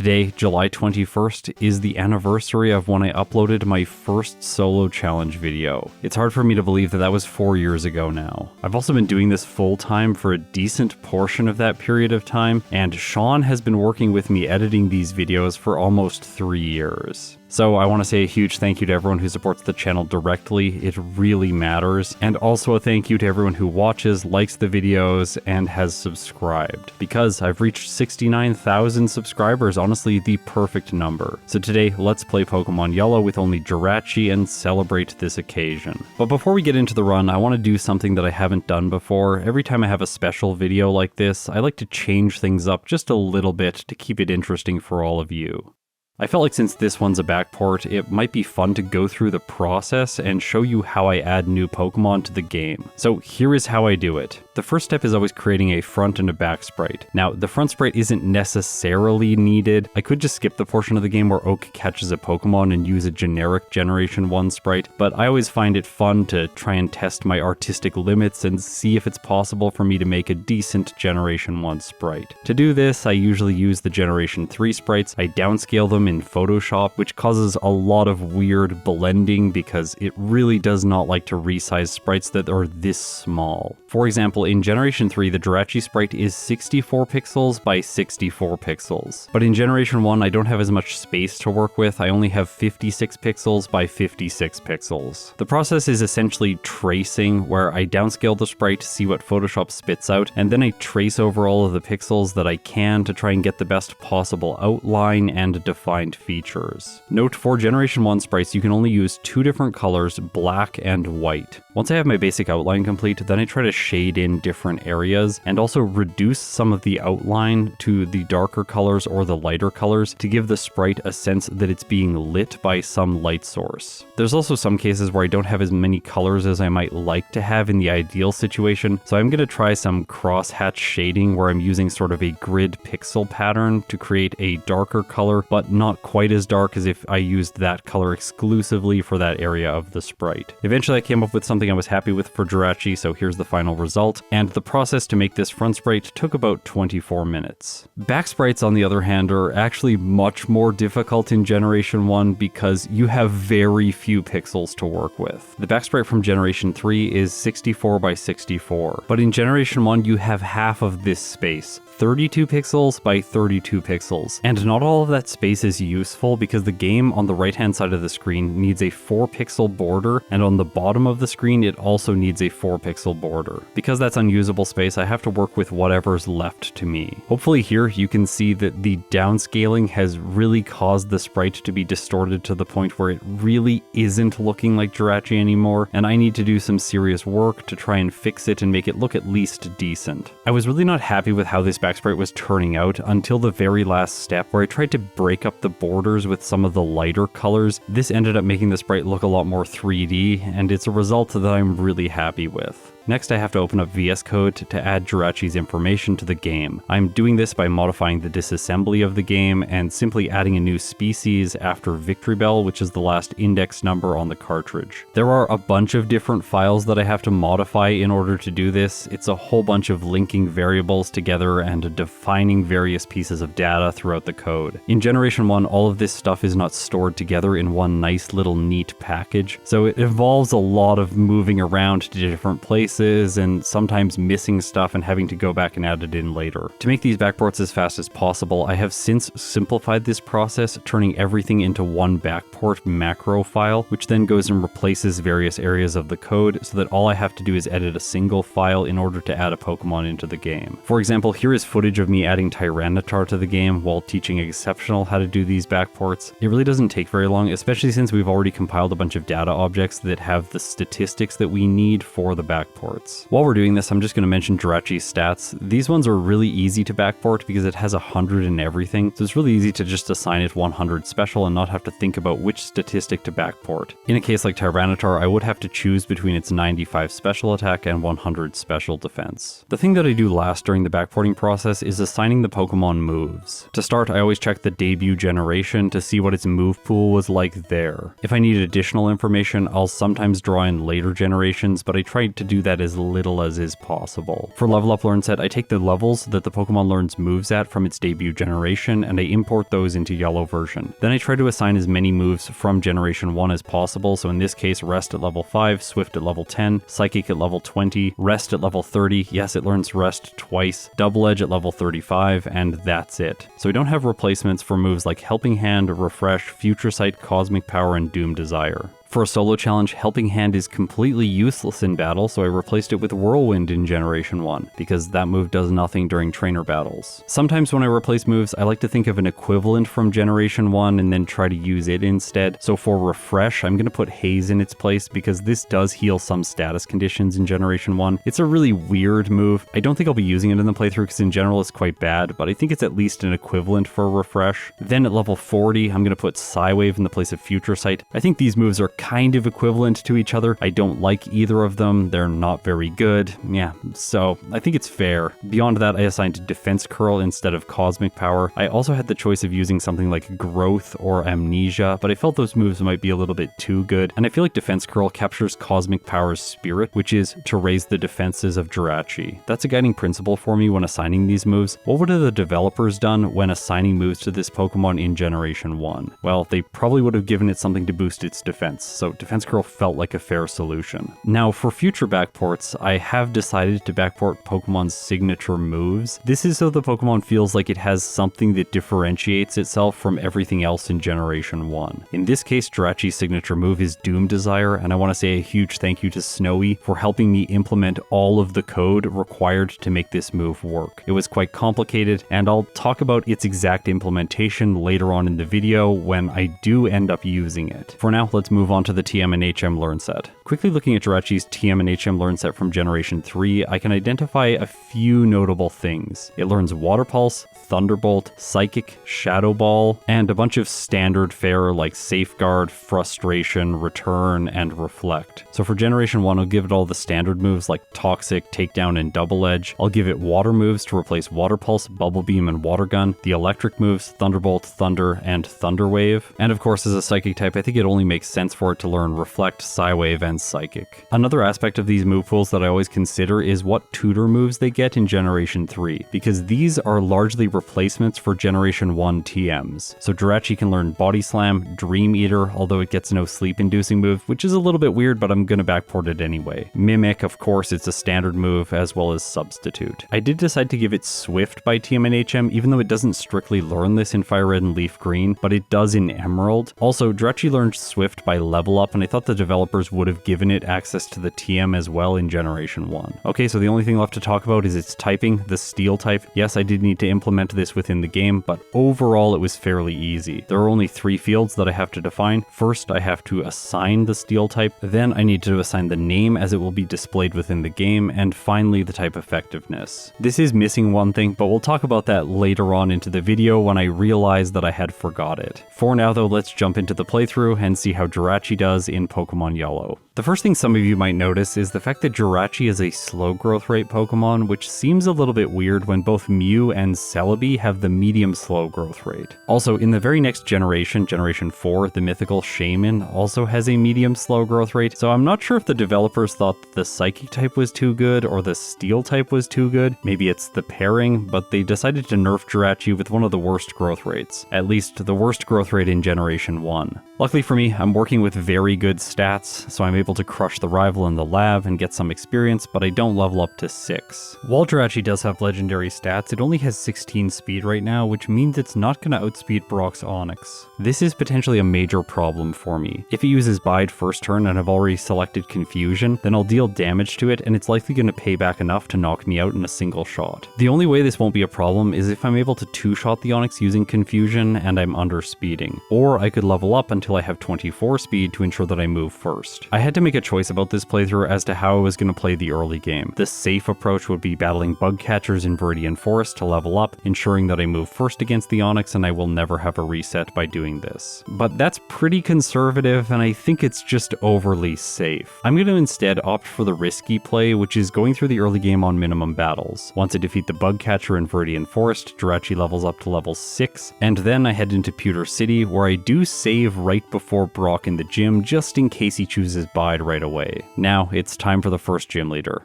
Today, July 21st, is the anniversary of when I uploaded my first solo challenge video. It's hard for me to believe that that was 4 years ago now. I've also been doing this full time for a decent portion of that period of time, and Sean has been working with me editing these videos for almost 3 years. So I want to say a huge thank you to everyone who supports the channel directly. It really matters. And also a thank you to everyone who watches, likes the videos, and has subscribed. Because I've reached 69,000 subscribers, honestly the perfect number. So today, let's play Pokemon Yellow with only Jirachi and celebrate this occasion. But before we get into the run, I want to do something that I haven't done before. Every time I have a special video like this, I like to change things up just a little bit to keep it interesting for all of you. I felt like since this one's a backport, it might be fun to go through the process and show you how I add new Pokemon to the game. So here is how I do it. The first step is always creating a front and a back sprite. Now, the front sprite isn't necessarily needed. I could just skip the portion of the game where Oak catches a Pokemon and use a generic Generation 1 sprite, but I always find it fun to try and test my artistic limits and see if it's possible for me to make a decent Generation 1 sprite. To do this, I usually use the Generation 3 sprites. I downscale them in Photoshop, which causes a lot of weird blending because it really does not like to resize sprites that are this small. For example, in Generation 3, the Jirachi sprite is 64 pixels by 64 pixels. But in Generation 1, I don't have as much space to work with. I only have 56 pixels by 56 pixels. The process is essentially tracing, where I downscale the sprite to see what Photoshop spits out, and then I trace over all of the pixels that I can to try and get the best possible outline and defined features. Note, for Generation 1 sprites, you can only use 2 different colors, black and white. Once I have my basic outline complete, then I try to shade in different areas and also reduce some of the outline to the darker colors or the lighter colors to give the sprite a sense that it's being lit by some light source. There's also some cases where I don't have as many colors as I might like to have in the ideal situation, so I'm going to try some crosshatch shading where I'm using sort of a grid pixel pattern to create a darker color, but not quite as dark as if I used that color exclusively for that area of the sprite. Eventually I came up with something I was happy with for Jirachi, so here's the final result, and the process to make this front sprite took about 24 minutes. Back sprites, on the other hand, are actually much more difficult in Generation 1 because you have very few pixels to work with. The back sprite from Generation 3 is 64 by 64, but in Generation 1 you have half of this space, 32 pixels by 32 pixels. And not all of that space is useful because the game on the right hand side of the screen needs a 4 pixel border, and on the bottom of the screen it also needs a 4 pixel border. Because that's unusable space, I have to work with whatever's left to me. Hopefully here you can see that the downscaling has really caused the sprite to be distorted to the point where it really isn't looking like Jirachi anymore, and I need to do some serious work to try and fix it and make it look at least decent. I was really not happy with how this back sprite was turning out until the very last step where I tried to break up the borders with some of the lighter colors. This ended up making the sprite look a lot more 3D, and it's a result that I'm really happy with. Next, I have to open up VS Code to add Jirachi's information to the game. I'm doing this by modifying the disassembly of the game and simply adding a new species after Victory Bell, which is the last index number on the cartridge. There are a bunch of different files that I have to modify in order to do this. It's a whole bunch of linking variables together and defining various pieces of data throughout the code. In Generation 1, all of this stuff is not stored together in one nice little neat package, so it involves a lot of moving around to different places and sometimes missing stuff and having to go back and add it in later. To make these backports as fast as possible, I have since simplified this process, turning everything into one backport macro file, which then goes and replaces various areas of the code so that all I have to do is edit a single file in order to add a Pokemon into the game. For example, here is footage of me adding Tyranitar to the game while teaching Exceptional how to do these backports. It really doesn't take very long, especially since we've already compiled a bunch of data objects that have the statistics that we need for the backport. While we're doing this, I'm just going to mention Jirachi's stats. These ones are really easy to backport because it has 100 in everything, so it's really easy to just assign it 100 special and not have to think about which statistic to backport. In a case like Tyranitar, I would have to choose between its 95 special attack and 100 special defense. The thing that I do last during the backporting process is assigning the Pokemon moves. To start, I always check the debut generation to see what its move pool was like there. If I need additional information, I'll sometimes draw in later generations, but I try to do that that as little as is possible. For level up learn set, I take the levels that the Pokemon learns moves at from its debut generation, and I import those into yellow version. Then I try to assign as many moves from generation 1 as possible, so in this case, Rest at level 5, Swift at level 10, Psychic at level 20, Rest at level 30, yes it learns Rest twice, Double Edge at level 35, and that's it. So we don't have replacements for moves like Helping Hand, Refresh, Future Sight, Cosmic Power, and Doom Desire. For a solo challenge, Helping Hand is completely useless in battle, so I replaced it with Whirlwind in Generation 1, because that move does nothing during trainer battles. Sometimes when I replace moves, I like to think of an equivalent from Generation 1 and then try to use it instead. So for Refresh, I'm going to put Haze in its place because this does heal some status conditions in Generation 1. It's a really weird move. I don't think I'll be using it in the playthrough because in general it's quite bad, but I think it's at least an equivalent for Refresh. Then at level 40, I'm going to put Psywave in the place of Future Sight. I think these moves are kind of equivalent to each other. I don't like either of them. They're not very good. Yeah, so I think it's fair. Beyond that, I assigned Defense Curl instead of Cosmic Power. I also had the choice of using something like Growth or Amnesia, but I felt those moves might be a little bit too good, and I feel like Defense Curl captures Cosmic Power's spirit, which is to raise the defenses of Jirachi. That's a guiding principle for me when assigning these moves. What would have the developers done when assigning moves to this Pokemon in Generation 1? Well, they probably would have given it something to boost its defense, so Defense Curl felt like a fair solution. Now, for future backports, I have decided to backport Pokemon's signature moves. This is so the Pokemon feels like it has something that differentiates itself from everything else in Generation 1. In this case, Jirachi's signature move is Doom Desire, and I want to say a huge thank you to Snowy for helping me implement all of the code required to make this move work. It was quite complicated, and I'll talk about its exact implementation later on in the video when I do end up using it. For now, let's move on to the TM and HM learn set. Quickly looking at Jirachi's TM and HM learn set from Generation 3, I can identify a few notable things. It learns Water Pulse, Thunderbolt, Psychic, Shadow Ball, and a bunch of standard fare like Safeguard, Frustration, Return, and Reflect. So for Generation 1, I'll give it all the standard moves like Toxic, Takedown, and Double Edge. I'll give it Water moves to replace Water Pulse, Bubble Beam, and Water Gun, the Electric moves, Thunderbolt, Thunder, and Thunder Wave. And of course, as a Psychic type, I think it only makes sense for it to learn Reflect, Psywave, and Psychic. Another aspect of these move pools that I always consider is what tutor moves they get in Generation 3, because these are largely replacements for Generation 1 TMs. So Jirachi can learn Body Slam, Dream Eater, although it gets no sleep-inducing move, which is a little bit weird, but I'm gonna backport it anyway. Mimic, of course, it's a standard move, as well as Substitute. I did decide to give it Swift by TM and HM, even though it doesn't strictly learn this in Fire Red and Leaf Green, but it does in Emerald. Also, Jirachi learned Swift by Level Up, and I thought the developers would have given it access to the TM as well in Generation 1. Okay, so the only thing left to talk about is its typing, the Steel type. Yes, I did need to implement this within the game, but overall it was fairly easy. There are only 3 fields that I have to define. First, I have to assign the Steel type, then I need to assign the name as it will be displayed within the game, and finally the type effectiveness. This is missing one thing, but we'll talk about that later on into the video when I realized that I had forgot it. For now though, let's jump into the playthrough and see how Jirachi does in Pokemon Yellow. The first thing some of you might notice is the fact that Jirachi is a slow growth rate Pokemon, which seems a little bit weird when both Mew and Celebi have the medium slow growth rate. Also, in the very next generation, Generation 4, the mythical Shaman also has a medium slow growth rate, so I'm not sure if the developers thought that the Psychic type was too good or the Steel type was too good. Maybe it's the pairing, but they decided to nerf Jirachi with one of the worst growth rates. At least the worst growth rate in Generation 1. Luckily for me, I'm working with very good stats, so I'm able to crush the rival in the lab and get some experience, but I don't level up to 6. While Jirachi does have legendary stats, it only has 16 speed right now, which means it's not going to outspeed Brock's Onix. This is potentially a major problem for me. If it uses Bide first turn and I've already selected Confusion, then I'll deal damage to it and it's likely going to pay back enough to knock me out in a single shot. The only way this won't be a problem is if I'm able to 2-shot the Onix using Confusion and I'm under speeding. Or I could level up until I have 24 speed to ensure that I move first. I had to make a choice about this playthrough as to how I was going to play the early game. The safe approach would be battling bug catchers in Viridian Forest to level up, ensuring that I move first against the Onix and I will never have a reset by doing this. But that's pretty conservative and I think it's just overly safe. I'm going to instead opt for the risky play, which is going through the early game on minimum battles. Once I defeat the bug catcher in Viridian Forest, Jirachi levels up to level 6, and then I head into Pewter City where I do save right before Brock in the gym just in case he chooses Bide right away. Now it's time for the first gym leader.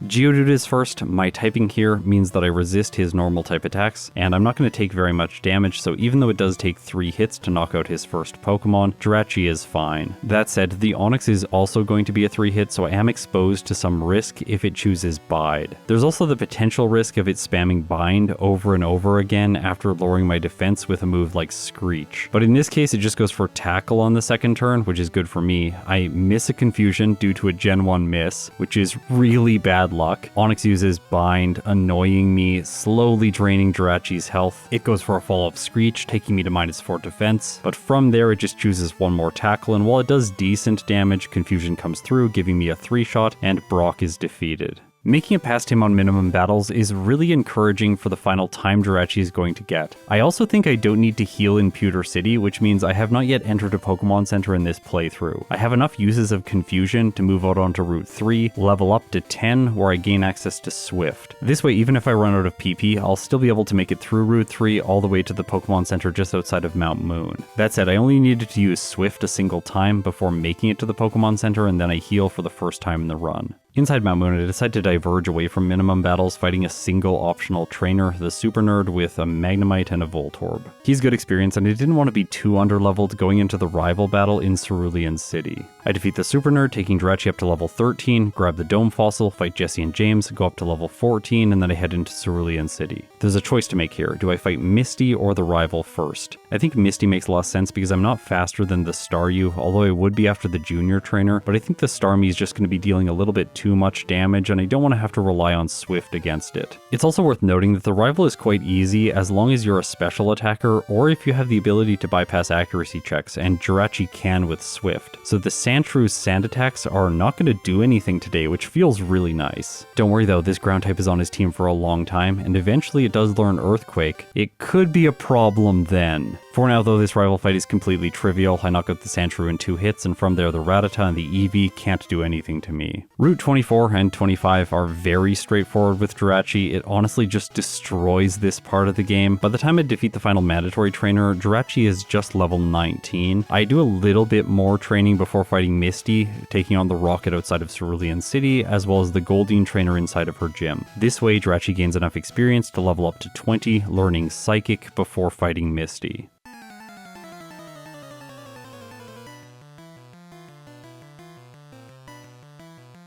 Geodude is first. My typing here means that I resist his normal type attacks, and I'm not going to take very much damage, so even though it does take 3 hits to knock out his first Pokemon, Jirachi is fine. That said, the Onix is also going to be a 3-hit, so I am exposed to some risk if it chooses Bide. There's also the potential risk of it spamming Bind over and over again after lowering my defense with a move like Screech. But in this case, it just goes for Tackle on the second turn, which is good for me. I miss a Confusion due to a Gen 1 miss, which is really bad luck. Onix uses Bind, annoying me, slowly draining Jirachi's health. It goes for a follow-up Screech, taking me to -4 defense, but from there it just chooses one more Tackle, and while it does decent damage, Confusion comes through, giving me a 3-shot, and Brock is defeated. Making it past him on minimum battles is really encouraging for the final time Jirachi is going to get. I also think I don't need to heal in Pewter City, which means I have not yet entered a Pokemon Center in this playthrough. I have enough uses of Confusion to move out onto Route 3, level up to 10, where I gain access to Swift. This way, even if I run out of PP, I'll still be able to make it through Route 3 all the way to the Pokemon Center just outside of Mount Moon. That said, I only needed to use Swift a single time before making it to the Pokemon Center, and then I heal for the first time in the run. Inside Mount Moon, I decided to diverge away from minimum battles, fighting a single optional trainer, the Super Nerd, with a Magnemite and a Voltorb. He's good experience, and I didn't want to be too underleveled going into the rival battle in Cerulean City. I defeat the Super Nerd, taking Jirachi up to level 13, grab the Dome Fossil, fight Jesse and James, go up to level 14, and then I head into Cerulean City. There's a choice to make here. Do I fight Misty or the rival first? I think Misty makes a lot of sense because I'm not faster than the Staryu, although I would be after the Junior Trainer, but I think the Starmie is just going to be dealing a little bit too much damage, and I don't want to have to rely on Swift against it. It's also worth noting that the rival is quite easy as long as you're a special attacker or if you have the ability to bypass accuracy checks, and Jirachi can with Swift. So the Sandshrews sand attacks are not going to do anything today, which feels really nice. Don't worry though, this ground type is on his team for a long time, and eventually it does learn Earthquake. It could be a problem then. For now though, this rival fight is completely trivial. I knock out the Sandshrew in 2 hits, and from there the Rattata and the Eevee can't do anything to me. Route 24 and 25 are very straightforward with Jirachi. It honestly just destroys this part of the game. By the time I defeat the final mandatory trainer, Jirachi is just level 19. I do a little bit more training before fighting Misty, taking on the Rocket outside of Cerulean City, as well as the Goldeen trainer inside of her gym. This way, Jirachi gains enough experience to level up to 20, learning Psychic before fighting Misty.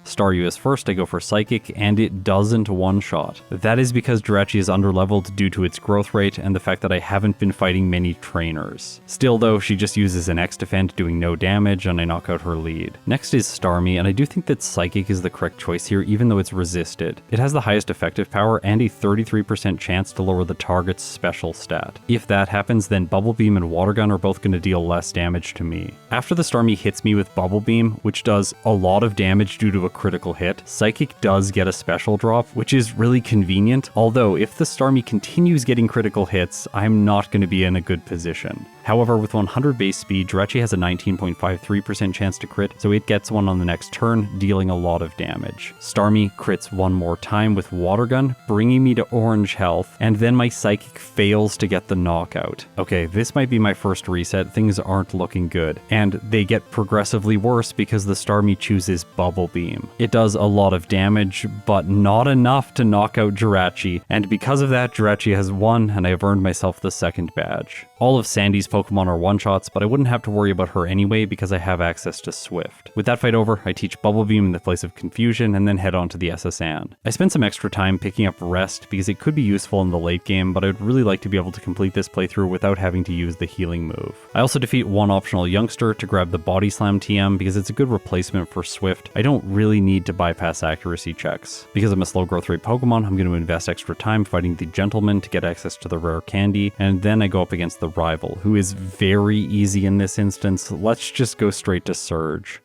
Staryu is first, I go for Psychic, and it doesn't one-shot. That is because Jirachi is underleveled due to its growth rate and the fact that I haven't been fighting many trainers. Still though, she just uses an X-Defend, doing no damage, and I knock out her lead. Next is Starmie, and I do think that Psychic is the correct choice here, even though it's resisted. It has the highest effective power and a 33% chance to lower the target's special stat. If that happens, then Bubble Beam and Water Gun are both going to deal less damage to me. After the Starmie hits me with Bubble Beam, which does a lot of damage due to a critical hit, Psychic does get a special drop, which is really convenient, although if the Starmie continues getting critical hits, I'm not going to be in a good position. However, with 100 base speed, Jirachi has a 19.53% chance to crit, so it gets one on the next turn, dealing a lot of damage. Starmie crits one more time with Water Gun, bringing me to orange health, and then my Psychic fails to get the knockout. Okay, this might be my first reset, things aren't looking good, and they get progressively worse because the Starmie chooses Bubble Beam. It does a lot of damage, but not enough to knock out Jirachi, and because of that, Jirachi has won, and I have earned myself the second badge. All of Sandy's Pokemon are one-shots, but I wouldn't have to worry about her anyway because I have access to Swift. With that fight over, I teach Bubble Beam in the place of Confusion and then head on to the SS Anne. I spent some extra time picking up Rest because it could be useful in the late game, but I'd really like to be able to complete this playthrough without having to use the healing move. I also defeat one optional youngster to grab the Body Slam TM because it's a good replacement for Swift. I don't really need to bypass accuracy checks. Because I'm a slow growth rate Pokemon, I'm going to invest extra time fighting the Gentleman to get access to the rare candy, and then I go up against the rival, who is very easy in this instance. Let's just go straight to Surge.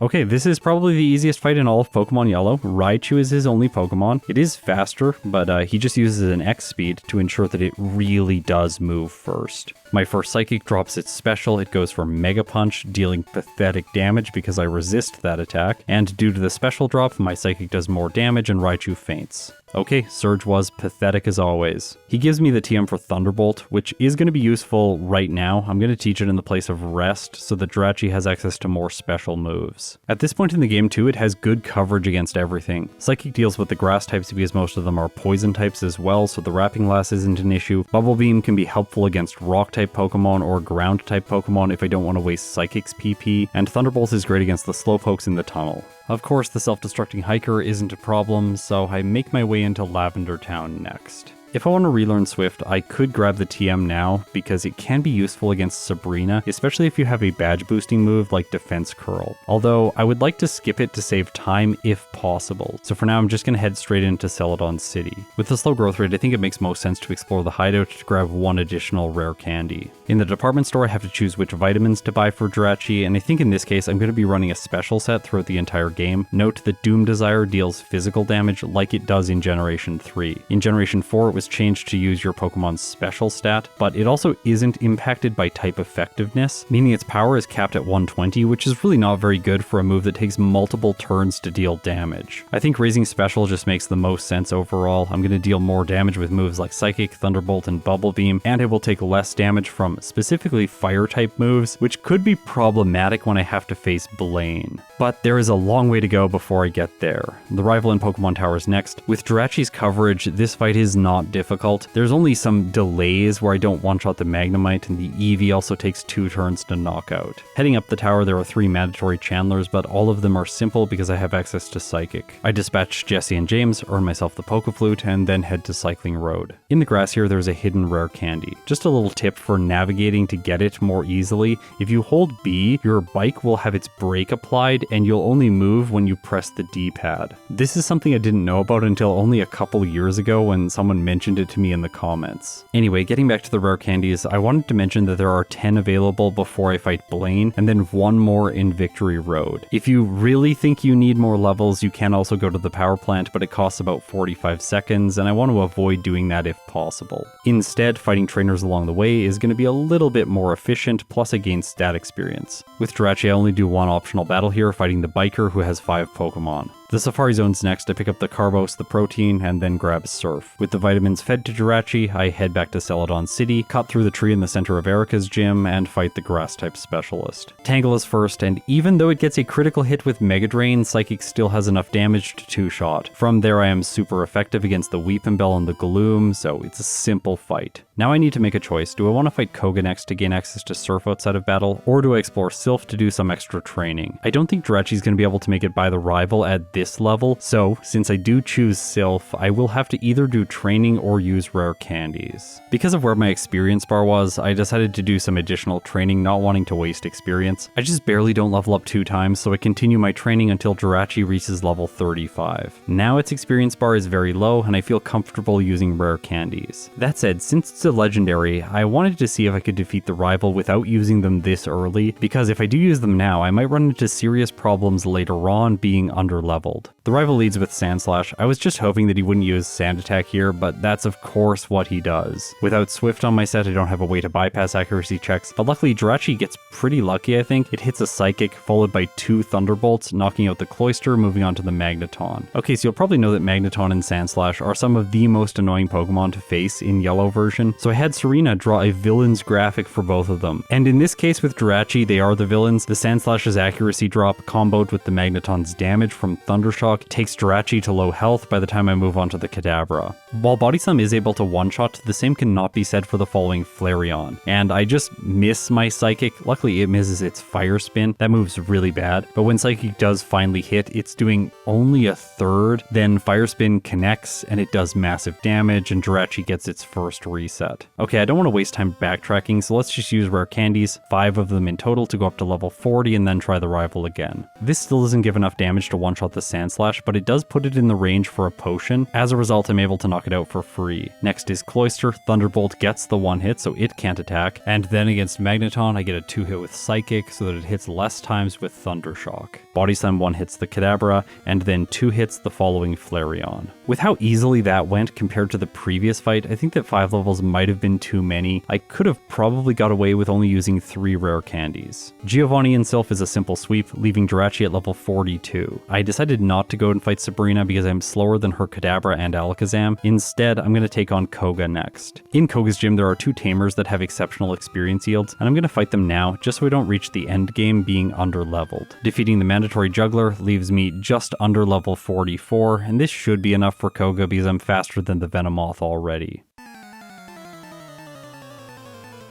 Okay, this is probably the easiest fight in all of Pokemon Yellow. Raichu is his only Pokemon. It is faster, but he just uses an X speed to ensure that it really does move first. My first Psychic drops its special, it goes for Mega Punch, dealing pathetic damage because I resist that attack, and due to the special drop, my Psychic does more damage and Raichu faints. Okay, Surge was pathetic as always. He gives me the TM for Thunderbolt, which is going to be useful right now. I'm going to teach it in the place of Rest, so that Jirachi has access to more special moves. At this point in the game too, it has good coverage against everything. Psychic deals with the grass types because most of them are poison types as well, so the Wrapping Glass isn't an issue. Bubble Beam can be helpful against rock type Pokemon or ground type Pokemon if I don't want to waste Psychic's PP, and Thunderbolt is great against the Slowpokes in the tunnel. Of course, the self-destructing Hiker isn't a problem, so I make my way into Lavender Town next. If I want to relearn Swift, I could grab the TM now, because it can be useful against Sabrina, especially if you have a badge boosting move like Defense Curl. Although, I would like to skip it to save time if possible, so for now I'm just going to head straight into Celadon City. With the slow growth rate, I think it makes most sense to explore the hideout to grab one additional rare candy. In the department store, I have to choose which vitamins to buy for Jirachi, and I think in this case I'm going to be running a special set throughout the entire game. Note that Doom Desire deals physical damage like it does in Generation 3. In Generation 4, it was changed to use your Pokemon's special stat, but it also isn't impacted by type effectiveness, meaning its power is capped at 120, which is really not very good for a move that takes multiple turns to deal damage. I think raising special just makes the most sense overall. I'm going to deal more damage with moves like Psychic, Thunderbolt, and Bubble Beam, and I will take less damage from specifically fire type moves, which could be problematic when I have to face Blaine. But there is a long way to go before I get there. The rival in Pokemon Tower is next. With Jirachi's coverage, this fight is not difficult. There's only some delays where I don't one-shot the Magnemite, and the Eevee also takes 2 turns to knock out. Heading up the tower, there are 3 mandatory Chandlers, but all of them are simple because I have access to Psychic. I dispatch Jesse and James, earn myself the Pokeflute, and then head to Cycling Road. In the grass here, there's a hidden rare candy. Just a little tip for navigating to get it more easily: if you hold B, your bike will have its brake applied, and you'll only move when you press the D-pad. This is something I didn't know about until only a couple years ago when someone mentioned it to me in the comments. Anyway, getting back to the rare candies, I wanted to mention that there are 10 available before I fight Blaine, and then 1 more in Victory Road. If you really think you need more levels, you can also go to the power plant, but it costs about 45 seconds, and I want to avoid doing that if possible. Instead, fighting trainers along the way is going to be a little bit more efficient, plus I gain stat experience. With Jirachi, I only do 1 optional battle here, fighting the biker who has 5 Pokemon. The Safari Zone's next. I pick up the Carbos, the Protein, and then grab Surf. With the vitamins fed to Jirachi, I head back to Celadon City, cut through the tree in the center of Erica's gym, and fight the Grass-type specialist. Tangle is first, and even though it gets a critical hit with Mega Drain, Psychic still has enough damage to 2-shot. From there, I am super effective against the Weepinbell and the Gloom, so it's a simple fight. Now I need to make a choice. Do I want to fight Koga next to gain access to Surf outside of battle, or do I explore Sylph to do some extra training? I don't think Jirachi's going to be able to make it by the rival at this level, so since I do choose Sylph, I will have to either do training or use rare candies. Because of where my experience bar was, I decided to do some additional training, not wanting to waste experience. I just barely don't level up 2 times, so I continue my training until Jirachi reaches level 35. Now its experience bar is very low, and I feel comfortable using rare candies. That said, since it's a legendary, I wanted to see if I could defeat the rival without using them this early, because if I do use them now, I might run into serious problems later on being underleveled. The rival leads with Sand Slash. I was just hoping that he wouldn't use Sand Attack here, but that's of course what he does. Without Swift on my set, I don't have a way to bypass accuracy checks, but luckily Jirachi gets pretty lucky, I think. It hits a Psychic, followed by 2 Thunderbolts, knocking out the Cloyster, moving on to the Magneton. Okay, so you'll probably know that Magneton and Sand Slash are some of the most annoying Pokemon to face in Yellow version, so I had Serena draw a villain's graphic for both of them. And in this case with Jirachi, they are the villains. The Sand Slash's accuracy drop, comboed with the Magneton's damage from Thundershock, takes Jirachi to low health by the time I move on to the Kadabra. While Body Slam is able to one-shot, the same cannot be said for the following Flareon. And I just miss my Psychic. Luckily it misses its Fire Spin. That move's really bad. But when Psychic does finally hit, it's doing only a third. Then Fire Spin connects and it does massive damage, and Jirachi gets its first reset. Okay, I don't want to waste time backtracking, so let's just use rare candies, 5 of them in total, to go up to level 40 and then try the rival again. This still doesn't give enough damage to one-shot the Sand Slash, but it does put it in the range for a potion. As a result, I'm able to knock knock it out for free. Next is Cloyster. Thunderbolt gets the 1 hit, so it can't attack. And then against Magneton, I get a 2 hit with Psychic, so that it hits less times with Thundershock. Body Slam 1 hits the Kadabra, and then 2 hits the following Flareon. With how easily that went compared to the previous fight, I think that 5 levels might have been too many. I could have probably got away with only using 3 rare candies. Giovanni and Sylph is a simple sweep, leaving Jirachi at level 42. I decided not to go and fight Sabrina because I'm slower than her Kadabra and Alakazam. Instead, I'm going to take on Koga next. In Koga's gym, there are 2 tamers that have exceptional experience yields, and I'm going to fight them now just so I don't reach the end game being under-leveled. Defeating the mandatory juggler leaves me just under level 44, and this should be enough for Koga because I'm faster than the Venomoth already.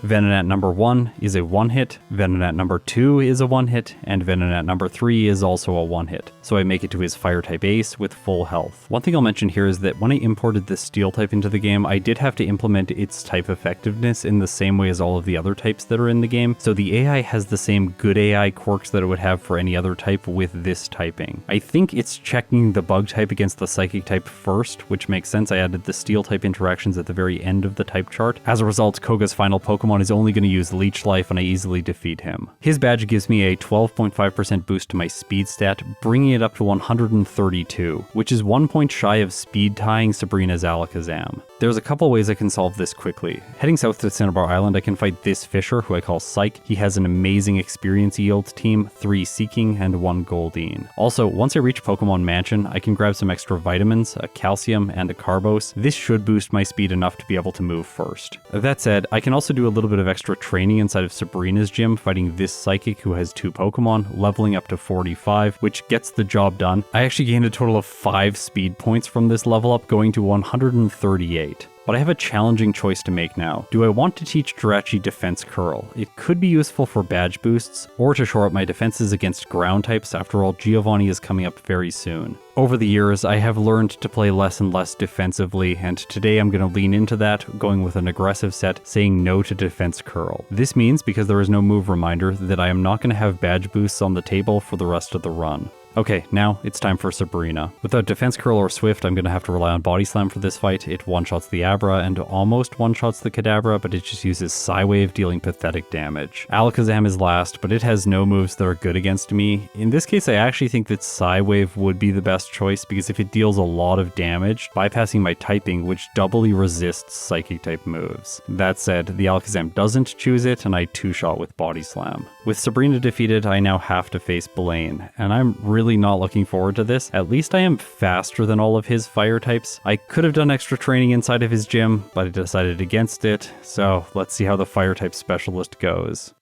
Venonat number 1 is a 1-hit, Venonat number 2 is a 1-hit, and Venonat number 3 is also a 1-hit, so I make it to his Fire-type Ace with full health. One thing I'll mention here is that when I imported the Steel-type into the game, I did have to implement its type effectiveness in the same way as all of the other types that are in the game, so the AI has the same good AI quirks that it would have for any other type with this typing. I think it's checking the Bug type against the Psychic type first, which makes sense. I added the Steel-type interactions at the very end of the type chart. As a result, Koga's final Pokemon is only going to use Leech Life and I easily defeat him. His badge gives me a 12.5% boost to my speed stat, bringing it up to 132, which is 1 point shy of speed tying Sabrina's Alakazam. There's a couple ways I can solve this quickly. Heading south to Cinnabar Island, I can fight this Fisher, who I call Psych. He has an amazing experience yield team, 3 Seeking and 1 Goldeen. Also, once I reach Pokemon Mansion, I can grab some extra vitamins, a Calcium, and a Carbos. This should boost my speed enough to be able to move first. That said, I can also do a little bit of extra training inside of Sabrina's gym, fighting this Psychic who has 2 Pokemon, leveling up to 45, which gets the job done. I actually gained a total of 5 speed points from this level up, going to 138. But I have a challenging choice to make now. Do I want to teach Jirachi Defense Curl? It could be useful for badge boosts, or to shore up my defenses against ground types. After all, Giovanni is coming up very soon. Over the years, I have learned to play less and less defensively, and today I'm going to lean into that, going with an aggressive set, saying no to Defense Curl. This means, because there is no move reminder, that I am not going to have badge boosts on the table for the rest of the run. Okay, now it's time for Sabrina. Without Defense Curl or Swift, I'm going to have to rely on Body Slam for this fight. It one-shots the Abra and almost one-shots the Kadabra, but it just uses Psywave, dealing pathetic damage. Alakazam is last, but it has no moves that are good against me. In this case, I actually think that Psywave would be the best choice, because if it deals a lot of damage, bypassing my typing, which doubly resists Psychic-type moves. That said, the Alakazam doesn't choose it, and I two-shot with Body Slam. With Sabrina defeated, I now have to face Blaine, and I'm really not looking forward to this. At least I am faster than all of his fire types. I could have done extra training inside of his gym, but I decided against it, so let's see how the fire type specialist goes.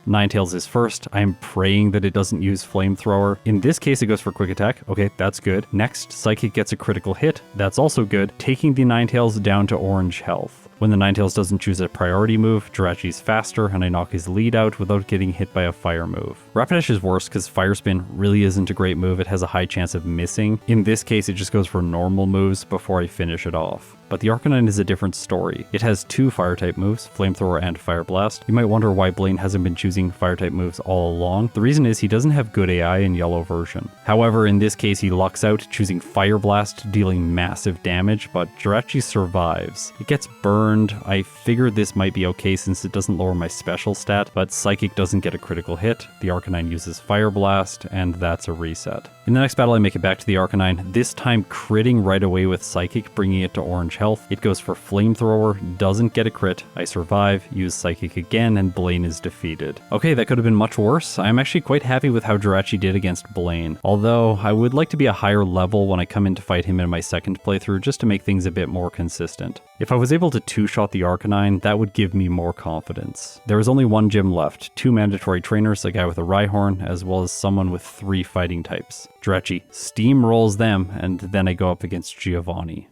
Ninetales is first. I'm praying that it doesn't use Flamethrower. In this case, it goes for Quick Attack. Okay, that's good. Next, Psychic gets a critical hit. That's also good, taking the Ninetales down to orange health. When the Ninetales doesn't choose a priority move, Jirachi's faster, and I knock his lead out without getting hit by a fire move. Rapidash is worse because Fire Spin really isn't a great move. It has a high chance of missing. In this case, it just goes for normal moves before I finish it off. But the Arcanine is a different story. It has 2 Fire-type moves, Flamethrower and Fire Blast. You might wonder why Blaine hasn't been choosing Fire-type moves all along. The reason is he doesn't have good AI in Yellow version. However, in this case, he lucks out, choosing Fire Blast, dealing massive damage, but Jirachi survives. It gets burned. I figured this might be okay since it doesn't lower my special stat, but Psychic doesn't get a critical hit. The Arcanine uses Fire Blast, and that's a reset. In the next battle, I make it back to the Arcanine, this time critting right away with Psychic, bringing it to orange health. It goes for Flamethrower, doesn't get a crit. I survive, use Psychic again, and Blaine is defeated. Okay, that could have been much worse. I'm actually quite happy with how Jirachi did against Blaine, although I would like to be a higher level when I come in to fight him in my second playthrough, just to make things a bit more consistent. If I was able to two-shot the Arcanine, that would give me more confidence. There is only 1 gym left, 2 mandatory trainers, a guy with a Rhyhorn, as well as someone with 3 fighting types. Jirachi steamrolls them, and then I go up against Giovanni.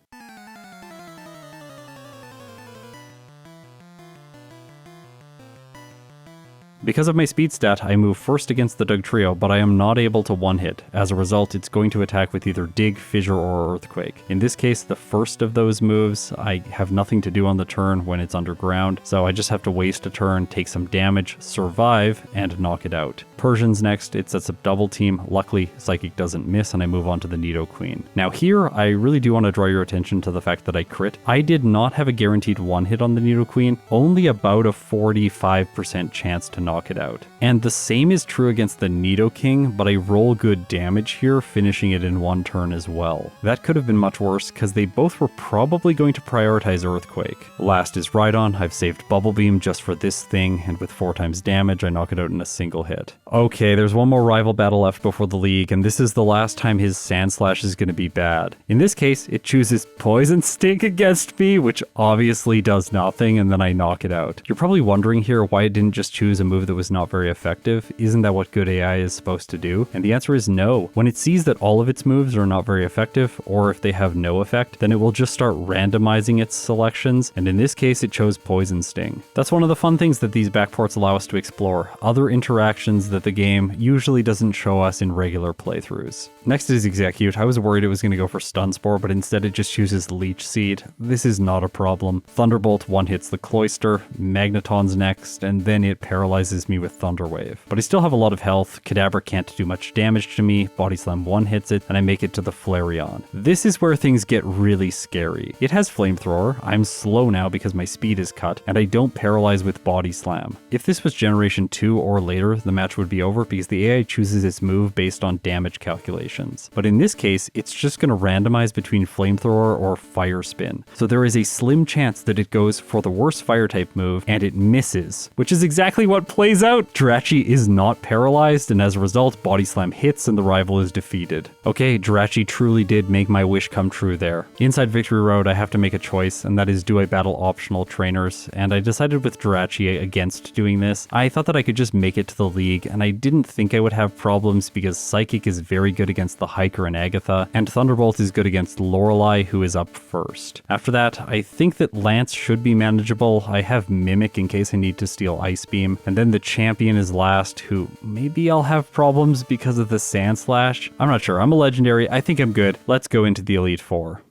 Because of my speed stat, I move first against the Dugtrio, but I am not able to one-hit. As a result, it's going to attack with either Dig, Fissure, or Earthquake. In this case, the first of those moves, I have nothing to do on the turn when it's underground, so I just have to waste a turn, take some damage, survive, and knock it out. Persian's next, it sets up Double Team. Luckily, Psychic doesn't miss, and I move on to the Nidoqueen. Now here, I really do want to draw your attention to the fact that I crit. I did not have a guaranteed one-hit on the Nidoqueen, only about a 45% chance to knock it out. And the same is true against the Nidoking, but I roll good damage here, finishing it in one turn as well. That could have been much worse, because they both were probably going to prioritize Earthquake. Last is Rhydon. I've saved Bubble Beam just for this thing, and with 4 times damage, I knock it out in a single hit. Okay, there's one more rival battle left before the league, and this is the last time his Sandslash is going to be bad. In this case, it chooses Poison Stink against me, which obviously does nothing, and then I knock it out. You're probably wondering here why it didn't just choose a move that was not very effective. Isn't that what good AI is supposed to do? And the answer is no. When it sees that all of its moves are not very effective, or if they have no effect, then it will just start randomizing its selections, and in this case it chose Poison Sting. That's one of the fun things that these backports allow us to explore, other interactions that the game usually doesn't show us in regular playthroughs. Next is Execute. I was worried it was going to go for Stun Spore, but instead it just chooses Leech Seed. This is not a problem. Thunderbolt one-hits the Cloyster, Magneton's next, and then it paralyzes me with Thunder Wave. But I still have a lot of health, Kadabra can't do much damage to me, Body Slam one-hits it, and I make it to the Flareon. This is where things get really scary. It has Flamethrower, I'm slow now because my speed is cut, and I don't paralyze with Body Slam. If this was Generation 2 or later, the match would be over because the AI chooses its move based on damage calculations. But in this case, it's just going to randomize between Flamethrower or Fire Spin. So there is a slim chance that it goes for the worst fire type move and it misses, which is exactly what plays out. Jirachi is not paralyzed, and as a result, Body Slam hits and the rival is defeated. Okay, Jirachi truly did make my wish come true there. Inside Victory Road, I have to make a choice, and that is, do I battle optional trainers? And I decided with Jirachi against doing this. I thought that I could just make it to the league, and I didn't think I would have problems because Psychic is very good against the Hiker and Agatha, and Thunderbolt is good against Lorelei, who is up first. After that, I think that Lance should be manageable. I have Mimic in case I need to steal Ice Beam, and then the champion is last, who maybe I'll have problems because of the Sandslash. I'm not sure. I'm a legendary. I think I'm good. Let's go into the Elite Four.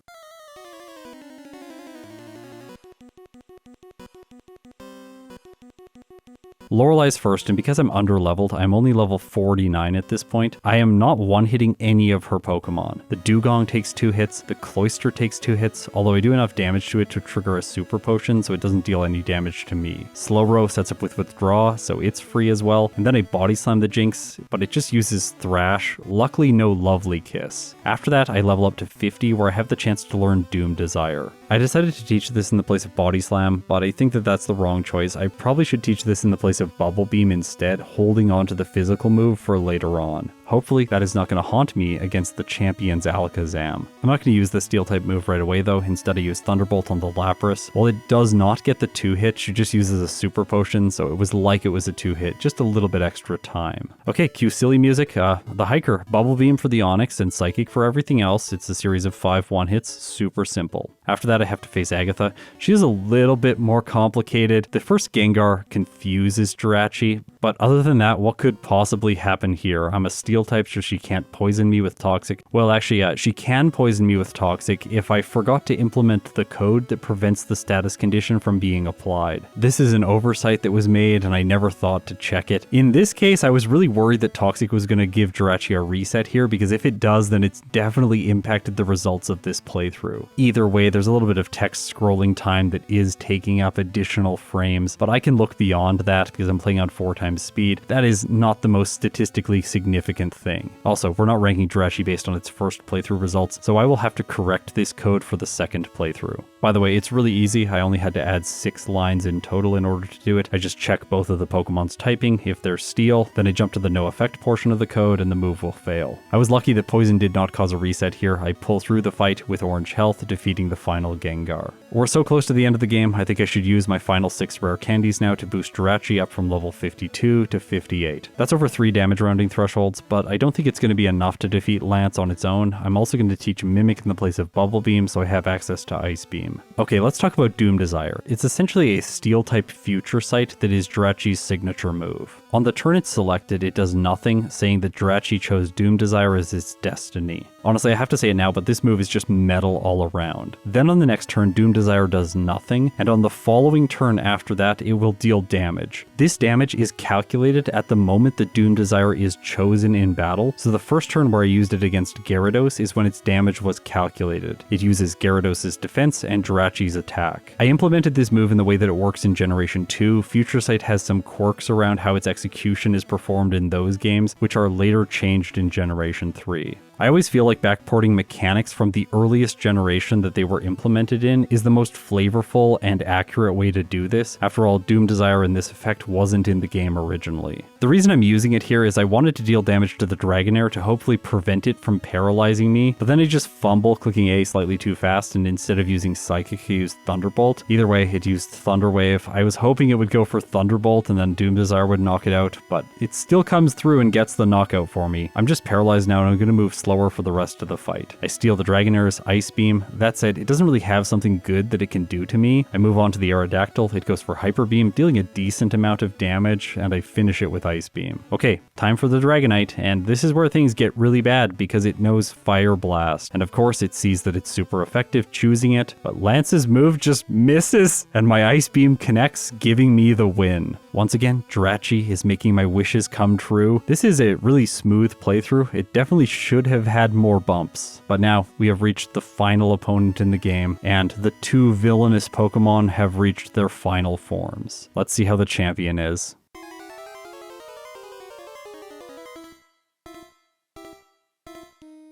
Lorelei's first, and because I'm under-leveled, I'm only level 49 at this point, I am not one-hitting any of her Pokemon. The Dugong takes 2 hits, the Cloyster takes 2 hits, although I do enough damage to it to trigger a Super Potion, so it doesn't deal any damage to me. Slowbro sets up with Withdraw, so it's free as well, and then I Body Slam the Jinx, but it just uses Thrash, luckily no Lovely Kiss. After that, I level up to 50, where I have the chance to learn Doom Desire. I decided to teach this in the place of Body Slam, but I think that that's the wrong choice. I probably should teach this in the place of Bubble Beam instead, holding on to the physical move for later on. Hopefully that is not going to haunt me against the champion's Alakazam. I'm not going to use the Steel type move right away though, instead I use Thunderbolt on the Lapras. While it does not get the 2-hit, she just uses a Super Potion, so it was like it was a 2-hit, just a little bit extra time. Okay, cue silly music. The Hiker, Bubble Beam for the Onix and Psychic for everything else. It's a series of 5 1-hits, super simple. After that I have to face Agatha. She is a little bit more complicated. The first Gengar confuses Jirachi, but other than that, what could possibly happen here? I'm a Steel type, so she can't poison me with Toxic. Well, actually, she can poison me with Toxic if I forgot to implement the code that prevents the status condition from being applied. This is an oversight that was made, and I never thought to check it. In this case, I was really worried that Toxic was going to give Jirachi a reset here, because if it does, then it's definitely impacted the results of this playthrough. Either way, there's a little bit of text scrolling time that is taking up additional frames, but I can look beyond that because I'm playing on 4 times speed. That is not the most statistically significant thing. Also, we're not ranking Jirachi based on its first playthrough results, so I will have to correct this code for the second playthrough. By the way, it's really easy. I only had to add 6 lines in total in order to do it. I just check both of the Pokemon's typing. If they're Steel, then I jump to the no effect portion of the code and the move will fail. I was lucky that Poison did not cause a reset here. I pull through the fight with Orange Health, defeating the final Gengar. We're so close to the end of the game, I think I should use my final 6 rare candies now to boost Jirachi up from level 52 to 58. That's over 3 damage rounding thresholds, but I don't think it's going to be enough to defeat Lance on its own. I'm also going to teach Mimic in the place of Bubble Beam, so I have access to Ice Beam. Beam. Okay, let's talk about Doom Desire. It's essentially a steel-type future sight that is Jirachi's signature move. On the turn it's selected, it does nothing, saying that Jirachi chose Doom Desire as its destiny. Honestly, I have to say it now, but this move is just metal all around. Then on the next turn, Doom Desire does nothing, and on the following turn after that, it will deal damage. This damage is calculated at the moment that Doom Desire is chosen in battle, so the first turn where I used it against Gyarados is when its damage was calculated. It uses Gyarados' defense and Jirachi's attack. I implemented this move in the way that it works in Generation 2. Future Sight has some quirks around how its execution is performed in those games, which are later changed in Generation 3. I always feel like backporting mechanics from the earliest generation that they were implemented in is the most flavorful and accurate way to do this. After all, Doom Desire in this effect wasn't in the game originally. The reason I'm using it here is I wanted to deal damage to the Dragonair to hopefully prevent it from paralyzing me, but then I just fumble clicking A slightly too fast, and instead of using Psychic, I used Thunderbolt. Either way, it used Thunder Wave. I was hoping it would go for Thunderbolt and then Doom Desire would knock it out, but it still comes through and gets the knockout for me. I'm just paralyzed now and I'm going to move slower for the rest of the fight. I steal the Dragonair's Ice Beam. That said, it doesn't really have something good that it can do to me. I move on to the Aerodactyl. It goes for Hyper Beam, dealing a decent amount of damage, and I finish it with Ice Beam. Okay, time for the Dragonite, and this is where things get really bad because it knows Fire Blast. And of course, it sees that it's super effective choosing it, but Lance's move just misses, and my Ice Beam connects, giving me the win. Once again, Jirachi is making my wishes come true. This is a really smooth playthrough. It definitely should have had more bumps. But now we have reached the final opponent in the game, and the two villainous Pokemon have reached their final forms. Let's see how the champion is.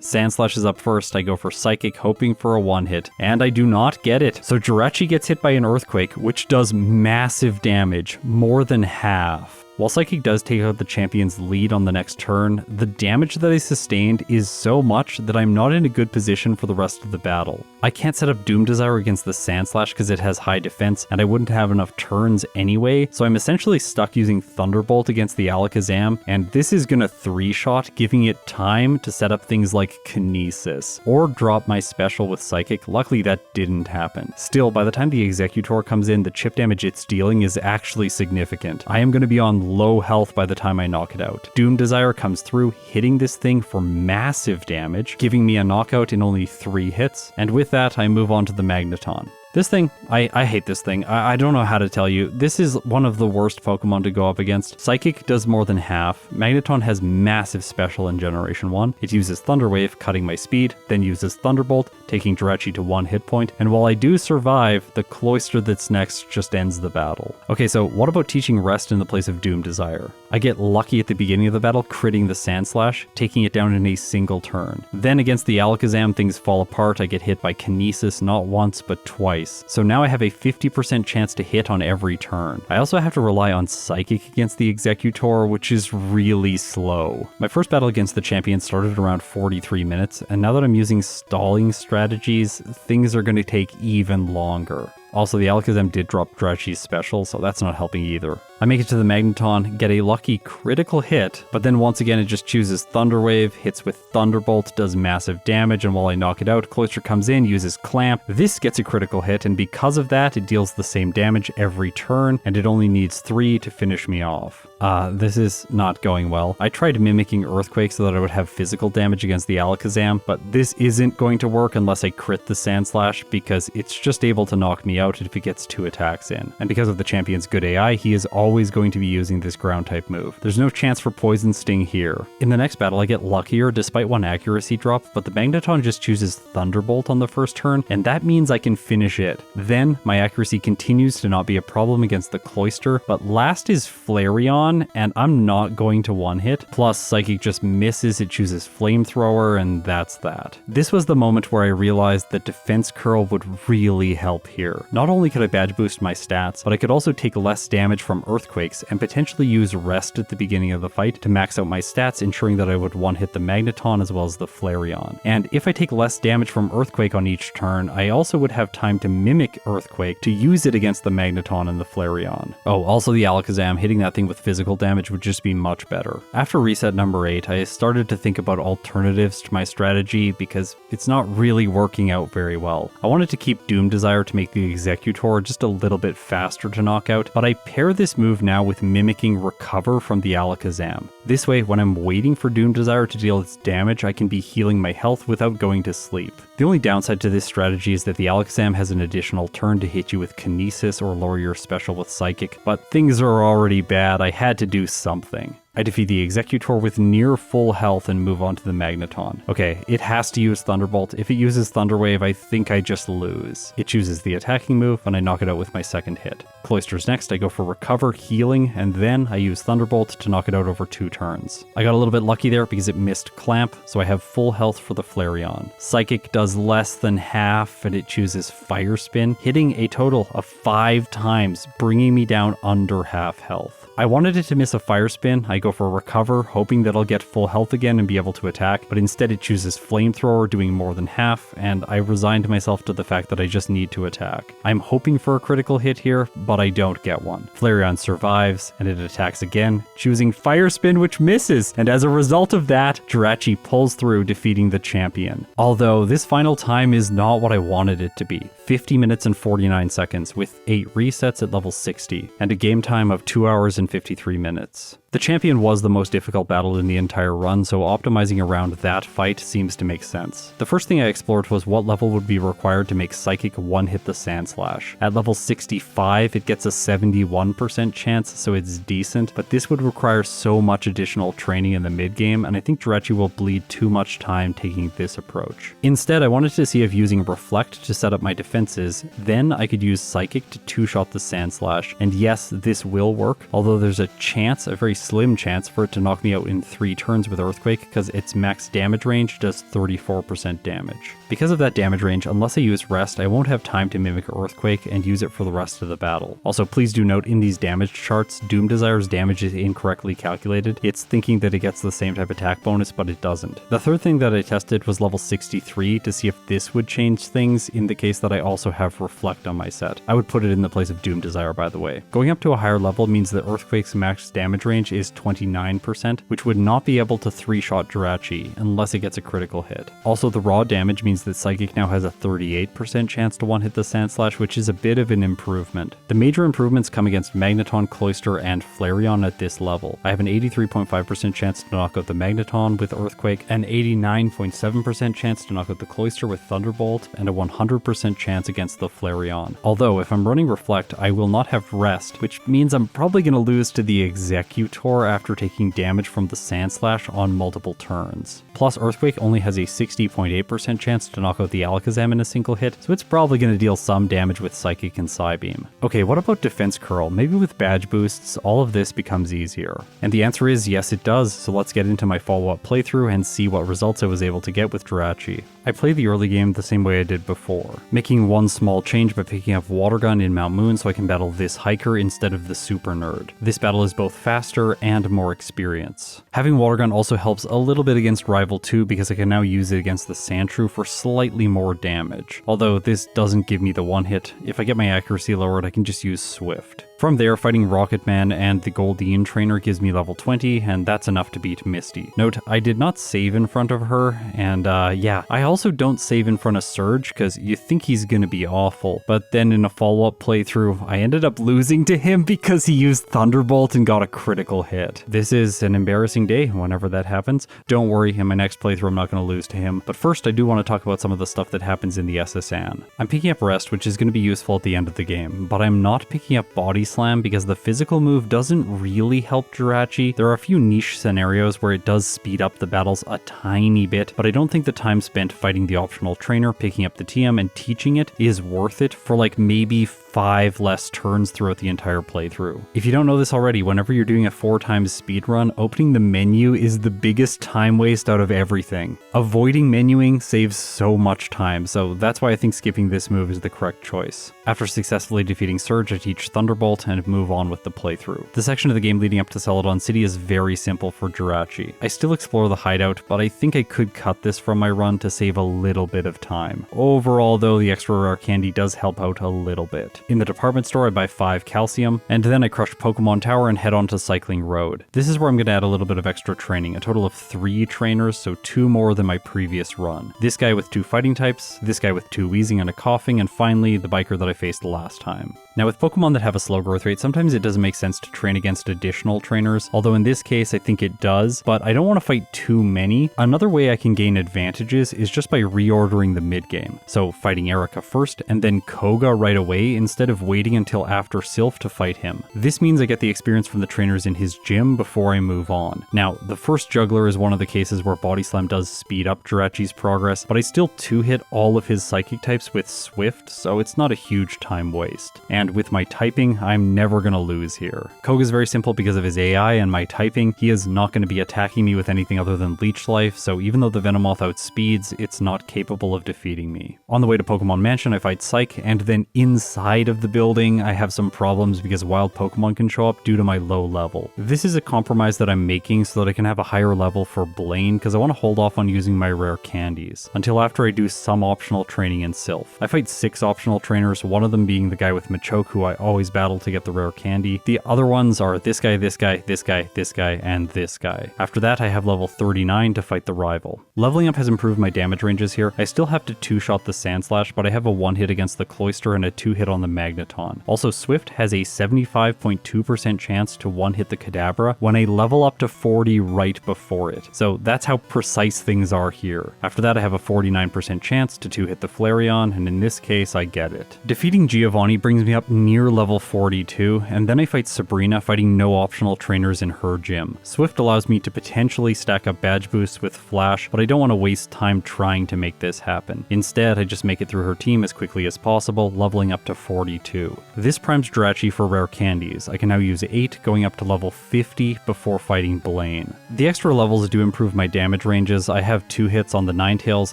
Sandslash is up first. I go for Psychic, hoping for a one-hit, and I do not get it. So Jirachi gets hit by an Earthquake, which does massive damage, more than half. While Psychic does take out the champion's lead on the next turn, the damage that I sustained is so much that I'm not in a good position for the rest of the battle. I can't set up Doom Desire against the Sandslash because it has high defense, and I wouldn't have enough turns anyway, so I'm essentially stuck using Thunderbolt against the Alakazam, and this is gonna 3-shot, giving it time to set up things like Kinesis, or drop my special with Psychic. Luckily that didn't happen. Still, by the time the Executor comes in, the chip damage it's dealing is actually significant. I am gonna be on low health by the time I knock it out. Doom Desire comes through, hitting this thing for massive damage, giving me a knockout in only 3 hits, and with that I move on to the Magneton. This thing, I hate this thing. I don't know how to tell you. This is one of the worst Pokemon to go up against. Psychic does more than half. Magneton has massive special in Generation 1. It uses Thunder Wave, cutting my speed, then uses Thunderbolt, taking Jirachi to 1 hit point, and while I do survive, the Cloyster that's next just ends the battle. Okay, so what about teaching Rest in the place of Doom Desire? I get lucky at the beginning of the battle, critting the Sandslash, taking it down in a single turn. Then against the Alakazam, things fall apart. I get hit by Kinesis not once, but twice. So now I have a 50% chance to hit on every turn. I also have to rely on Psychic against the Executor, which is really slow. My first battle against the champion started around 43 minutes, and now that I'm using stalling strategies, things are going to take even longer. Also, the Alakazam did drop Jirachi's special, so that's not helping either. I make it to the Magneton, get a lucky critical hit, but then once again it just chooses Thunder Wave, hits with Thunderbolt, does massive damage, and while I knock it out, Cloyster comes in, uses Clamp. This gets a critical hit, and because of that, it deals the same damage every turn, and it only needs 3 to finish me off. This is not going well. I tried mimicking Earthquake so that I would have physical damage against the Alakazam, but this isn't going to work unless I crit the Sandslash, because it's just able to knock me out if it gets 2 attacks in. And because of the champion's good AI, he is always going to be using this ground type move. There's no chance for Poison Sting here. In the next battle, I get luckier despite 1 accuracy drop, but the Magneton just chooses Thunderbolt on the first turn, and that means I can finish it. Then my accuracy continues to not be a problem against the Cloyster, but last is Flareon, and I'm not going to one-hit. Plus, Psychic just misses, it chooses Flamethrower, and that's that. This was the moment where I realized that Defense Curl would really help here. Not only could I badge boost my stats, but I could also take less damage from Earthquakes and potentially use Rest at the beginning of the fight to max out my stats, ensuring that I would one-hit the Magneton as well as the Flareon. And if I take less damage from Earthquake on each turn, I also would have time to mimic Earthquake to use it against the Magneton and the Flareon. Oh, also the Alakazam, hitting that thing with Physical physical damage would just be much better. After reset number 8, I started to think about alternatives to my strategy because it's not really working out very well. I wanted to keep Doom Desire to make the Executor just a little bit faster to knock out, but I pair this move now with mimicking Recover from the Alakazam. This way, when I'm waiting for Doom Desire to deal its damage, I can be healing my health without going to sleep. The only downside to this strategy is that the Alakazam has an additional turn to hit you with Kinesis or lower your special with Psychic, but things are already bad, I had to do something. I defeat the Executor with near full health and move on to the Magneton. Okay, it has to use Thunderbolt. If it uses Thunder Wave, I think I just lose. It chooses the attacking move, and I knock it out with my second hit. Cloyster's next, I go for Recover, Healing, and then I use Thunderbolt to knock it out over 2 turns. I got a little bit lucky there because it missed Clamp, so I have full health for the Flareon. Psychic does less than half, and it chooses Fire Spin, hitting a total of 5 times, bringing me down under half health. I wanted it to miss a Fire Spin. I go for Recover, hoping that I'll get full health again and be able to attack, but instead it chooses Flamethrower, doing more than half, and I resigned myself to the fact that I just need to attack. I'm hoping for a critical hit here, but I don't get one. Flareon survives, and it attacks again, choosing Fire Spin, which misses, and as a result of that, Jirachi pulls through, defeating the champion. Although this final time is not what I wanted it to be. 50 minutes and 49 seconds with 8 resets at level 60, and a game time of 2 hours and 53 minutes. The champion was the most difficult battle in the entire run, so optimizing around that fight seems to make sense. The first thing I explored was what level would be required to make Psychic one-hit the Sandslash. At level 65, it gets a 71% chance, so it's decent, but this would require so much additional training in the mid-game, and I think Jirachi will bleed too much time taking this approach. Instead, I wanted to see if using Reflect to set up my defenses, then I could use Psychic to two-shot the Sandslash, and yes, this will work, although there's a chance, a very slim chance, for it to knock me out in 3 turns with Earthquake because its max damage range does 34% damage. Because of that damage range, unless I use Rest, I won't have time to mimic Earthquake and use it for the rest of the battle. Also, please do note in these damage charts, Doom Desire's damage is incorrectly calculated. It's thinking that it gets the same type attack bonus, but it doesn't. The third thing that I tested was level 63 to see if this would change things in the case that I also have Reflect on my set. I would put it in the place of Doom Desire, by the way. Going up to a higher level means that Earthquake's max damage range is 29%, which would not be able to 3-shot Jirachi unless it gets a critical hit. Also, the raw damage means that Psychic now has a 38% chance to one-hit the Sandslash, which is a bit of an improvement. The major improvements come against Magneton, Cloyster, and Flareon at this level. I have an 83.5% chance to knock out the Magneton with Earthquake, an 89.7% chance to knock out the Cloyster with Thunderbolt, and a 100% chance against the Flareon. Although, if I'm running Reflect, I will not have Rest, which means I'm probably going to lose to the Executor after taking damage from the Sandslash on multiple turns. Plus, Earthquake only has a 60.8% chance to knock out the Alakazam in a single hit, so it's probably going to deal some damage with Psychic and Psybeam. Okay, what about Defense Curl? Maybe with badge boosts, all of this becomes easier. And the answer is yes, it does, so let's get into my follow-up playthrough and see what results I was able to get with Jirachi. I played the early game the same way I did before, making one small change by picking up Water Gun in Mount Moon so I can battle this hiker instead of the Super Nerd. This battle is both faster and more experience. Having Water Gun also helps a little bit against Rival 2 because I can now use it against the Sandshrew for slightly more damage. Although this doesn't give me the one hit, if I get my accuracy lowered I can just use Swift. From there, fighting Rocketman and the Goldeen trainer gives me level 20, and that's enough to beat Misty. Note, I did not save in front of her, and yeah, I also don't save in front of Surge, because you think he's gonna be awful. But then in a follow-up playthrough, I ended up losing to him because he used Thunderbolt and got a critical hit. This is an embarrassing day whenever that happens. Don't worry, in my next playthrough I'm not gonna lose to him. But first, I do want to talk about some of the stuff that happens in the SSN. I'm picking up Rest, which is gonna be useful at the end of the game, but I'm not picking up Body Slam because the physical move doesn't really help Jirachi. There are a few niche scenarios where it does speed up the battles a tiny bit, but I don't think the time spent fighting the optional trainer, picking up the TM, and teaching it is worth it for like maybe 5 less turns throughout the entire playthrough. If you don't know this already, whenever you're doing a 4x speedrun, opening the menu is the biggest time waste out of everything. Avoiding menuing saves so much time, so that's why I think skipping this move is the correct choice. After successfully defeating Surge, I teach Thunderbolt, Thunderbolt and move on with the playthrough. The section of the game leading up to Celadon City is very simple for Jirachi. I still explore the hideout, but I think I could cut this from my run to save a little bit of time. Overall though, the extra rare candy does help out a little bit. In the department store I buy 5 calcium, and then I crush Pokemon Tower and head on to Cycling Road. This is where I'm going to add a little bit of extra training, a total of 3 trainers, so 2 more than my previous run. This guy with 2 fighting types, this guy with 2 wheezing and a coughing, and finally the biker that I faced last time. Now with Pokemon that have a slow growth rate, sometimes it doesn't make sense to train against additional trainers, although in this case I think it does, but I don't want to fight too many. Another way I can gain advantages is just by reordering the mid-game. So fighting Erica first, and then Koga right away instead of waiting until after Sylph to fight him. This means I get the experience from the trainers in his gym before I move on. Now, the first juggler is one of the cases where Body Slam does speed up Jirachi's progress, but I still 2-hit all of his psychic types with Swift, so it's not a huge time waste. And with my typing, I'm never gonna lose here. Koga's very simple because of his AI and my typing. He is not going to be attacking me with anything other than Leech Life, so even though the Venomoth outspeeds, it's not capable of defeating me. On the way to Pokemon Mansion, I fight Psych, and then inside of the building, I have some problems because wild Pokemon can show up due to my low level. This is a compromise that I'm making so that I can have a higher level for Blaine, because I want to hold off on using my rare candies until after I do some optional training in Sylph. I fight 6 optional trainers, one of them being the guy with Machoke who I always battle to get the rare candy. The other ones are this guy, this guy, this guy, this guy, and this guy. After that, I have level 39 to fight the rival. Leveling up has improved my damage ranges here. I still have to 2-shot the Sandslash, but I have a 1-hit against the Cloyster and a 2-hit on the Magneton. Also, Swift has a 75.2% chance to 1-hit the Kadabra when I level up to 40 right before it. So that's how precise things are here. After that, I have a 49% chance to 2-hit the Flareon, and in this case, I get it. Defeating Giovanni brings me up near level 42, and then I fight Sabrina, fighting no optional trainers in her gym. Swift allows me to potentially stack up badge boosts with Flash, but I don't want to waste time trying to make this happen. Instead, I just make it through her team as quickly as possible, leveling up to 42. This primes Jirachi for rare candies. I can now use 8, going up to level 50 before fighting Blaine. The extra levels do improve my damage ranges. I have 2 hits on the Ninetales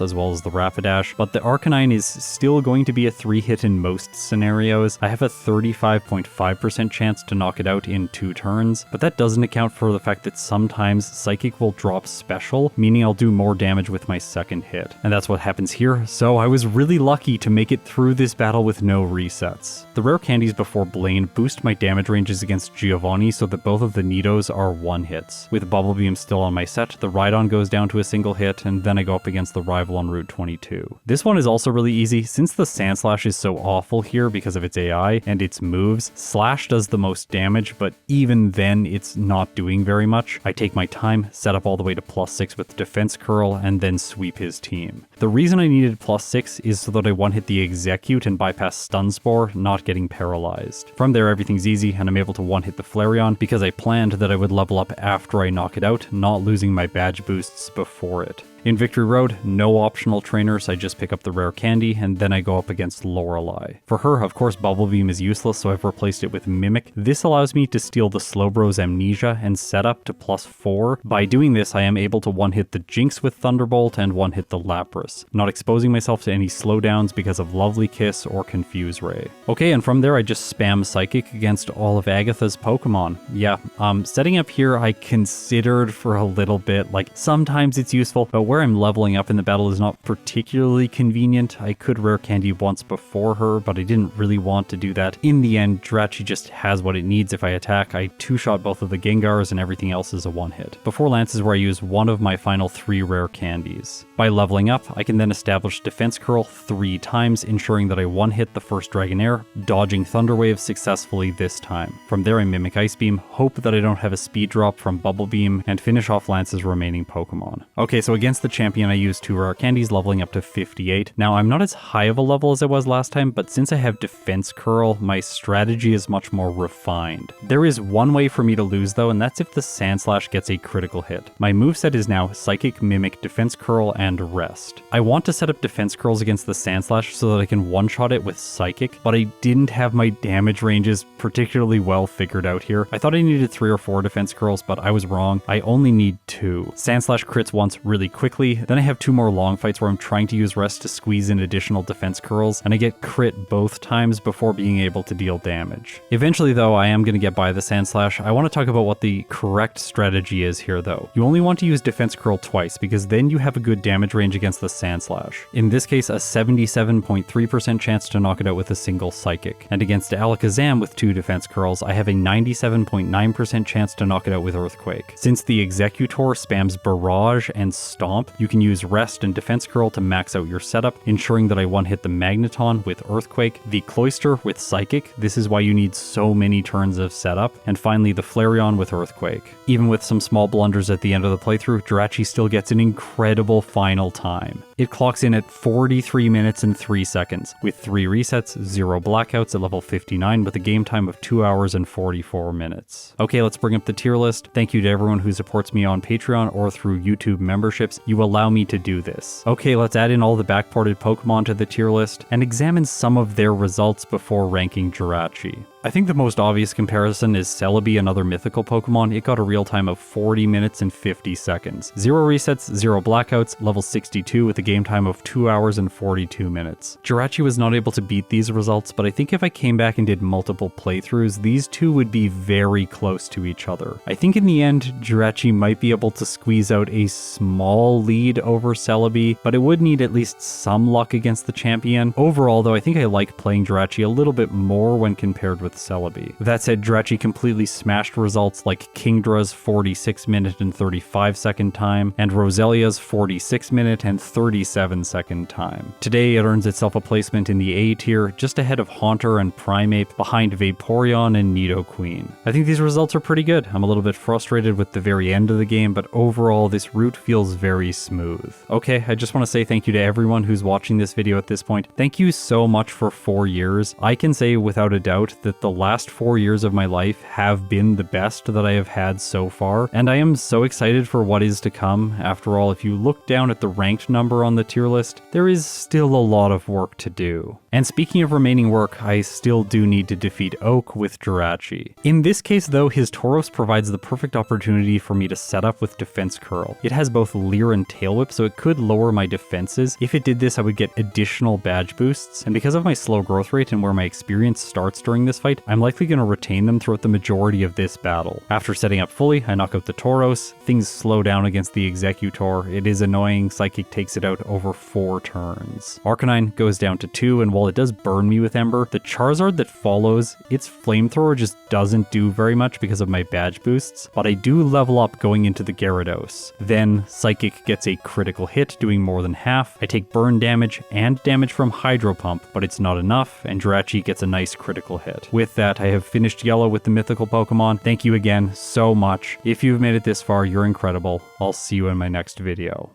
as well as the Rapidash, but the Arcanine is still going to be a 3-hit in most scenarios. I have a 35.5% chance to knock it out in 2 turns, but that doesn't account for the fact that sometimes Psychic will drop special, meaning I'll do more damage with my second hit. And that's what happens here, so I was really lucky to make it through this battle with no resets. The rare candies before Blaine boost my damage ranges against Giovanni so that both of the Nidos are 1-hits. With Bubble Beam still on my set, the Rhydon goes down to a single hit, and then I go up against the rival on Route 22. This one is also really easy. Since the Sandslash is so awful here because of its AI and its moves, Slash does the most damage, but even then it's not doing very much. I take my time, set up all the way to +6 with Defense Curl, and then sweep his team. The reason I needed +6 is so that I 1-hit the Execute and bypass Stun Spore, not getting paralyzed. From there everything's easy, and I'm able to 1-hit the Flareon because I planned that I would level up after I knock it out, not losing my badge boosts before it. In Victory Road, no optional trainers, I just pick up the rare candy, and then I go up against Lorelei. For her, of course, Bubble Beam is useless, so I've replaced it with Mimic. This allows me to steal the Slowbro's Amnesia and set up to +4. By doing this, I am able to 1-hit the Jinx with Thunderbolt and 1-hit the Lapras, not exposing myself to any slowdowns because of Lovely Kiss or Confuse Ray. Okay, and from there I just spam Psychic against all of Agatha's Pokemon. Yeah, setting up here I considered for a little bit, like sometimes it's useful, but where I'm leveling up in the battle is not particularly convenient. I could rare candy once before her, but I didn't really want to do that. In the end, Jirachi just has what it needs if I attack. I 2-shot both of the Gengars and everything else is a 1-hit. Before Lance is where I use one of my final 3 rare candies. By leveling up, I can then establish Defense Curl 3 times, ensuring that I 1-hit the first Dragonair, dodging Thunder Wave successfully this time. From there I Mimic Ice Beam, hope that I don't have a speed drop from Bubble Beam, and finish off Lance's remaining Pokemon. Okay, so against the champion I used 2 rare candies, leveling up to 58. Now I'm not as high of a level as I was last time, but since I have Defense Curl, my strategy is much more refined. There is one way for me to lose though, and that's if the Sandslash gets a critical hit. My moveset is now Psychic, Mimic, Defense Curl, and Rest. I want to set up Defense Curls against the Sandslash so that I can one-shot it with Psychic, but I didn't have my damage ranges particularly well figured out here. I thought I needed 3 or 4 Defense Curls, but I was wrong. I only need 2. Sandslash crits once really quickly, quickly. Then I have 2 more long fights where I'm trying to use rest to squeeze in additional defense curls, and I get crit both times before being able to deal damage. Eventually though, I am going to get by the Sand Slash. I want to talk about what the correct strategy is here though. You only want to use defense curl twice, because then you have a good damage range against the Sand Slash. In this case, a 77.3% chance to knock it out with a single Psychic. And against Alakazam with 2 defense curls, I have a 97.9% chance to knock it out with Earthquake. Since the Executor spams Barrage and Stomp, you can use Rest and defense curl to max out your setup, ensuring that I one-hit the Magneton with Earthquake, the Cloyster with Psychic, this is why you need so many turns of setup, and finally the Flareon with Earthquake. Even with some small blunders at the end of the playthrough, Jirachi still gets an incredible final time. It clocks in at 43 minutes and 3 seconds, with 3 resets, 0 blackouts at level 59 with a game time of 2 hours and 44 minutes. Okay, let's bring up the tier list. Thank you to everyone who supports me on Patreon or through YouTube memberships. You allow me to do this. Okay, let's add in all the backported Pokemon to the tier list and examine some of their results before ranking Jirachi. I think the most obvious comparison is Celebi, another mythical Pokemon. It got a real time of 40 minutes and 50 seconds. 0 resets, 0 blackouts, level 62 with a game time of 2 hours and 42 minutes. Jirachi was not able to beat these results, but I think if I came back and did multiple playthroughs, these two would be very close to each other. I think in the end, Jirachi might be able to squeeze out a small lead over Celebi, but it would need at least some luck against the champion. Overall though, I think I like playing Jirachi a little bit more when compared with Celebi. That said, Jirachi completely smashed results like Kingdra's 46 minute and 35 second time, and Roselia's 46 minute and 37 second time. Today it earns itself a placement in the A tier, just ahead of Haunter and Primeape, behind Vaporeon and Nidoqueen. I think these results are pretty good. I'm a little bit frustrated with the very end of the game, but overall this route feels very smooth. Okay, I just want to say thank you to everyone who's watching this video at this point. Thank you so much for 4 years. I can say without a doubt that the last 4 years of my life have been the best that I have had so far, and I am so excited for what is to come. After all, if you look down at the ranked number on the tier list, there is still a lot of work to do. And speaking of remaining work, I still do need to defeat Oak with Jirachi. In this case though, his Tauros provides the perfect opportunity for me to set up with Defense Curl. It has both Leer and Tail Whip, so it could lower my defenses. If it did this, I would get additional badge boosts, and because of my slow growth rate and where my experience starts during this fight, I'm likely going to retain them throughout the majority of this battle. After setting up fully, I knock out the Tauros, things slow down against the Executor, it is annoying, Psychic takes it out over 4 turns. Arcanine goes down to 2, and while it does burn me with Ember, the Charizard that follows, its Flamethrower just doesn't do very much because of my badge boosts, but I do level up going into the Gyarados. Then Psychic gets a critical hit, doing more than half. I take burn damage and damage from Hydro Pump, but it's not enough, and Jirachi gets a nice critical hit. With that, I have finished Yellow with the mythical Pokemon. Thank you again so much. If you've made it this far, you're incredible. I'll see you in my next video.